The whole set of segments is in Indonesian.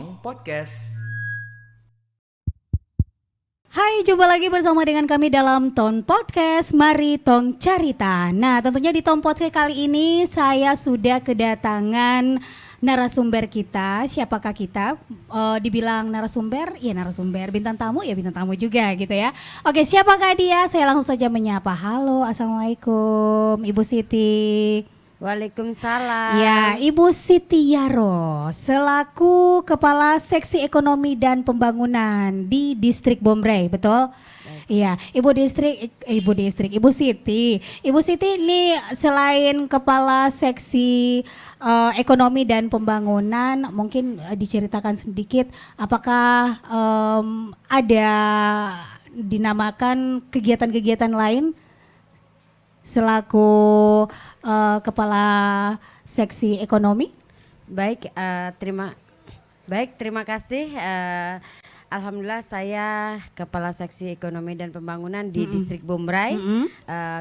Tong Podcast. Hai, jumpa lagi bersama dengan kami dalam Ton Podcast. Mari Tong Carita. Nah, tentunya di Ton Podcast kali ini saya sudah kedatangan narasumber kita. Siapakah kita? Dibilang narasumber, ya narasumber. Bintang tamu, ya bintang tamu juga gitu ya. Oke, siapakah dia? Saya langsung saja menyapa. Halo, Assalamualaikum, Ibu Siti. Waalaikumsalam. Ya, Ibu Siti Yaro selaku Kepala Seksi Ekonomi dan Pembangunan di Distrik Bombray, betul? Iya, Ibu Siti. Ibu Siti ini selain Kepala Seksi Ekonomi dan Pembangunan, mungkin diceritakan sedikit apakah ada dinamakan kegiatan-kegiatan lain selaku Kepala Seksi Ekonomi? Terima kasih. Alhamdulillah saya Kepala Seksi Ekonomi dan Pembangunan di Distrik Bombray.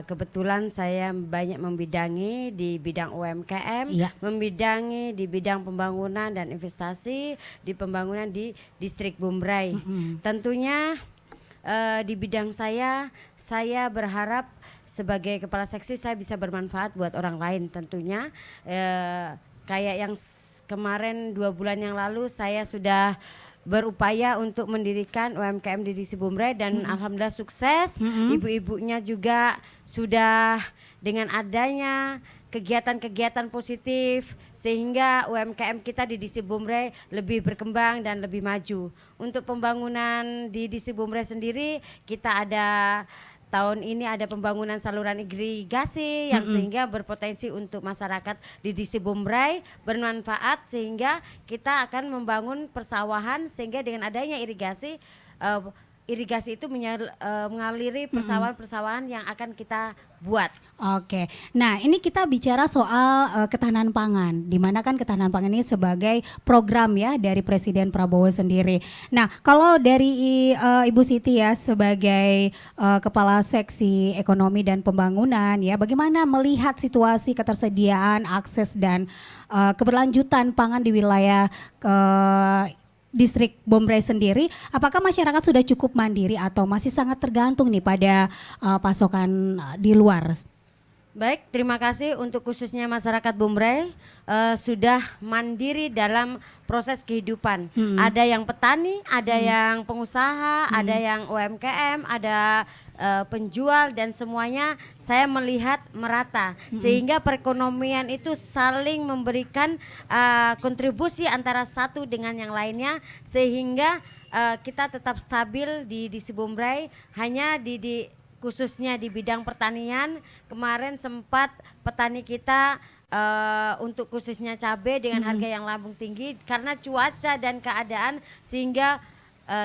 Kebetulan saya banyak membidangi di bidang UMKM, membidangi di bidang pembangunan dan investasi di pembangunan di Distrik Bombray. Tentunya di bidang saya berharap sebagai kepala seksi saya bisa bermanfaat buat orang lain tentunya. Kayak yang kemarin 2 bulan yang lalu saya sudah berupaya untuk mendirikan UMKM di Distrik Bombray dan alhamdulillah sukses. Ibu-ibunya juga sudah dengan adanya kegiatan-kegiatan positif sehingga UMKM kita di Distrik Bombray lebih berkembang dan lebih maju. Untuk pembangunan di Distrik Bombray sendiri kita ada tahun ini ada pembangunan saluran irigasi yang sehingga berpotensi untuk masyarakat di Distrik Bombray bermanfaat sehingga kita akan membangun persawahan sehingga dengan adanya irigasi itu mengaliri persawahan-persawahan yang akan kita buat. Oke, nah ini kita bicara soal ketahanan pangan, di mana kan ketahanan pangan ini sebagai program ya dari Presiden Prabowo sendiri. Nah kalau dari Ibu Siti ya sebagai Kepala Seksi Ekonomi dan Pembangunan ya, bagaimana melihat situasi ketersediaan, akses dan keberlanjutan pangan di wilayah Distrik Bombray sendiri, apakah masyarakat sudah cukup mandiri atau masih sangat tergantung nih pada pasokan di luar? Baik, terima kasih untuk khususnya masyarakat Bombray sudah mandiri dalam proses kehidupan. Ada yang petani, ada yang pengusaha, ada yang UMKM, ada penjual dan semuanya saya melihat merata sehingga perekonomian itu saling memberikan kontribusi antara satu dengan yang lainnya sehingga kita tetap stabil di Distrik Bombray hanya khususnya di bidang pertanian. Kemarin sempat petani kita untuk khususnya cabai dengan harga yang lambung tinggi karena cuaca dan keadaan sehingga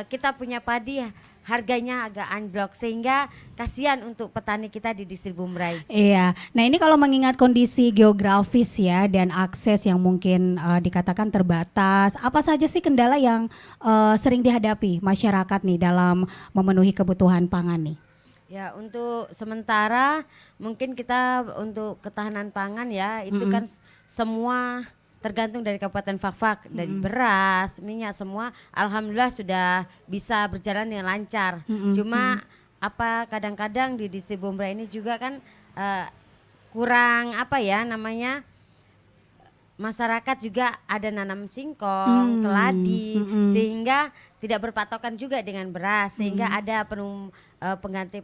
kita punya padi harganya agak anjlok sehingga kasihan untuk petani kita di Distrik Bombray. Iya, nah ini kalau mengingat kondisi geografis ya dan akses yang mungkin dikatakan terbatas, apa saja sih kendala yang sering dihadapi masyarakat nih dalam memenuhi kebutuhan pangan nih? Ya, untuk sementara mungkin kita untuk ketahanan pangan ya itu kan semua tergantung dari Kabupaten Fakfak, dari beras, minyak semua alhamdulillah sudah bisa berjalan dengan lancar. Cuma apa kadang-kadang di Distrik Bombray ini juga kan kurang apa ya namanya, masyarakat juga ada nanam singkong, keladi sehingga tidak berpatokan juga dengan beras sehingga ada pengganti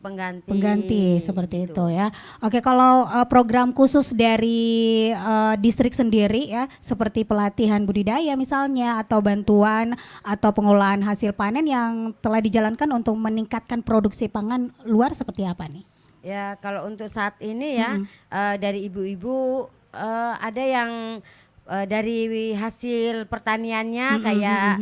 seperti itu ya. Oke, kalau program khusus dari distrik sendiri ya seperti pelatihan budidaya misalnya atau bantuan atau pengolahan hasil panen yang telah dijalankan untuk meningkatkan produksi pangan luar seperti apa nih? Ya, kalau untuk saat ini ya dari ibu-ibu ada yang dari hasil pertaniannya kayak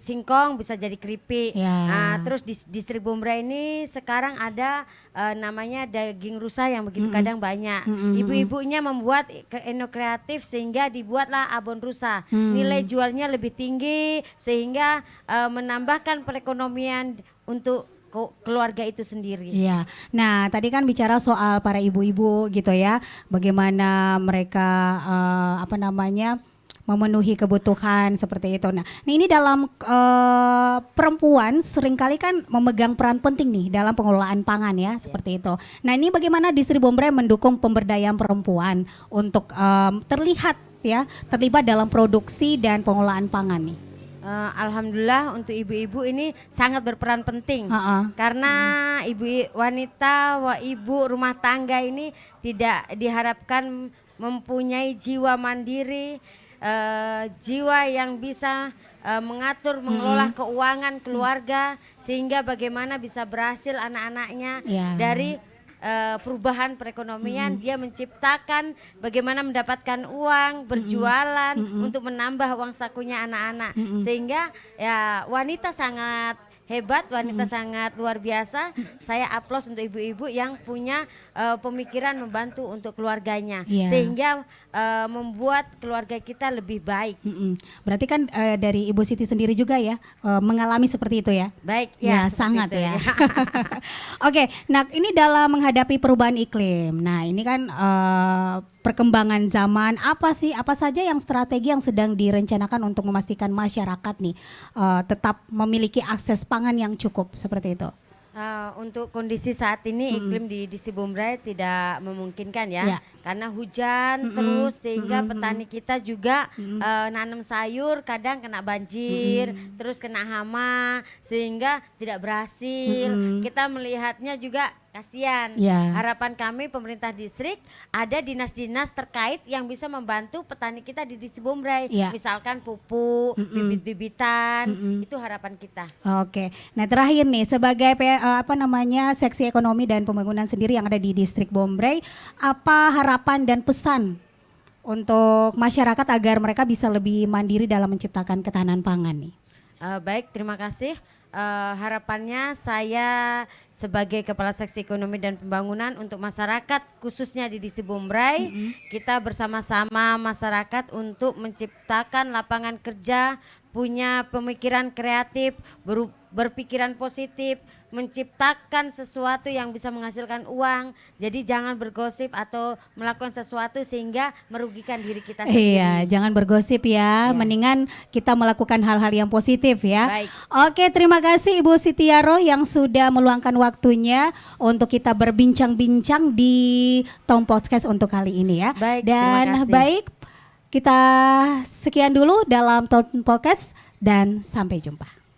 singkong bisa jadi keripik. Nah, terus di Distrik Bombray ini sekarang ada namanya daging rusa yang begitu kadang banyak. Ibu-ibunya membuat kreatif sehingga dibuatlah abon rusa. Nilai jualnya lebih tinggi sehingga menambahkan perekonomian untuk keluarga itu sendiri. Iya. Nah, tadi kan bicara soal para ibu-ibu gitu ya, bagaimana mereka memenuhi kebutuhan seperti itu. Nah, ini dalam perempuan seringkali kan memegang peran penting nih dalam pengelolaan pangan ya, seperti itu. Nah, ini bagaimana Distrik Bombray mendukung pemberdayaan perempuan untuk terlibat dalam produksi dan pengelolaan pangan nih? Alhamdulillah untuk ibu-ibu ini sangat berperan penting karena ibu rumah tangga ini tidak diharapkan mempunyai jiwa mandiri, jiwa yang bisa mengatur, mengelola keuangan keluarga sehingga bagaimana bisa berhasil anak-anaknya dari perubahan perekonomian. Dia menciptakan bagaimana mendapatkan uang, berjualan untuk menambah uang sakunya anak-anak, sehingga ya wanita sangat hebat, wanita sangat luar biasa. Saya aplaus untuk ibu-ibu yang punya pemikiran membantu untuk keluarganya, sehingga membuat keluarga kita lebih baik. Berarti kan dari Ibu Siti sendiri juga ya mengalami seperti itu ya? Baik ya, sangat itu, ya. Oke, nah ini dalam menghadapi perubahan iklim. Nah ini kan perkembangan zaman, apa saja yang strategi yang sedang direncanakan untuk memastikan masyarakat nih tetap memiliki akses pangan yang cukup seperti itu? Untuk kondisi saat ini iklim di Distrik Bombray tidak memungkinkan ya, karena hujan terus sehingga petani kita juga nanam sayur kadang kena banjir, terus kena hama sehingga tidak berhasil. Kita melihatnya juga kasihan. Harapan kami pemerintah distrik ada dinas-dinas terkait yang bisa membantu petani kita di Distrik Bombray, misalkan pupuk, bibit-bibitan, itu harapan kita. Oke, nah terakhir nih sebagai seksi ekonomi dan pembangunan sendiri yang ada di Distrik Bombray, apa harapan dan pesan untuk masyarakat agar mereka bisa lebih mandiri dalam menciptakan ketahanan pangan nih? Baik, terima kasih. Harapannya saya sebagai Kepala Seksi Ekonomi dan Pembangunan untuk masyarakat khususnya di Distrik Bombray, kita bersama-sama masyarakat untuk menciptakan lapangan kerja, punya pemikiran kreatif, berpikiran positif, menciptakan sesuatu yang bisa menghasilkan uang. Jadi jangan bergosip atau melakukan sesuatu sehingga merugikan diri kita sendiri. Iya, jangan bergosip ya. Mendingan kita melakukan hal-hal yang positif ya. Baik. Oke, terima kasih Ibu Sitiaro yang sudah meluangkan waktunya untuk kita berbincang-bincang di Tom Podcast untuk kali ini ya. Baik, dan baik, kita sekian dulu dalam Tom Podcast dan sampai jumpa.